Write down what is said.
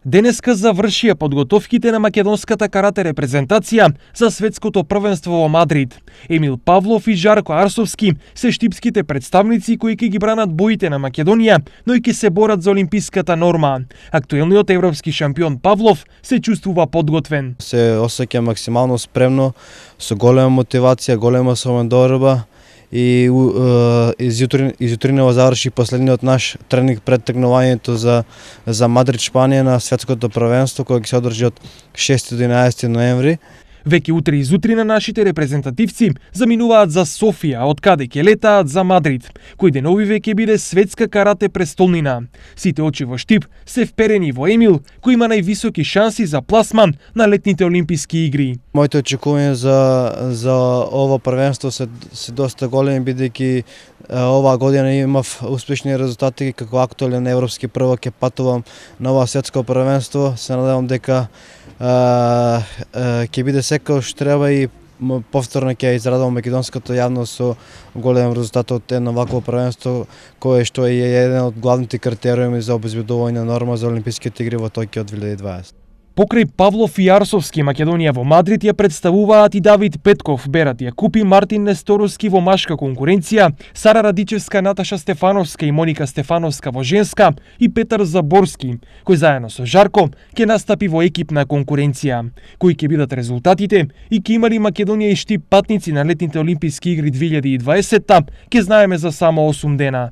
Денеска завршија подготовките на македонската карате репрезентација за светското првенство во Мадрид. Емил Павлов и Жарко Арсовски се штипските представници кои ќе ги бранат боите на Македонија, но и ќе се борат за олимписката норма. Актуелниот европски шампион Павлов се чувствува подготвен. Се осеќам максимално спремно, со голема мотивација, голема самодорба. И изутринава заврши последниот наш тренинг пред тргнувањето за Мадрид, Шпанија на светското првенство кој ќе се одржи од 6 до 11 ноември. Веќе утре изутрина нашите репрезентативци заминуваат за Софија, од каде ќе летаат за Мадрид, кој деновиве ќе биде светска карате престолнина. Сите очи во Штип се вперени во Емил, кој има највисоки шанси за пласман на летните олимписки игри. Моите очекувања за ова првенство се доста големи, бидејќи оваа година имав успешни резултати како актуелен европски првак, ќе патувам на ова светско првенство. Се надевам дека ќе биде секој што треба и повторно ќе израдувам македонската јавност со голем резултат од едно вакво првенство, кое што е еден од главните критериуми за обезбедување на норма за Олимписките игри во Токио 2020. Покрај Павлов и Арсовски, Македонија во Мадрид ја представуваат и Давид Петков, Берат Јакупи, Мартин Несторовски во машка конкуренција, Сара Радичевска, Наташа Стефановска и Моника Стефановска во женска и Петар Заборски, кој заедно со Жарко ќе настапи во екипна конкуренција. Кои ќе бидат резултатите и ќе има ли Македонија и Штип патници на летните олимписки игри 2020-та, ќе знаеме за само 8 дена.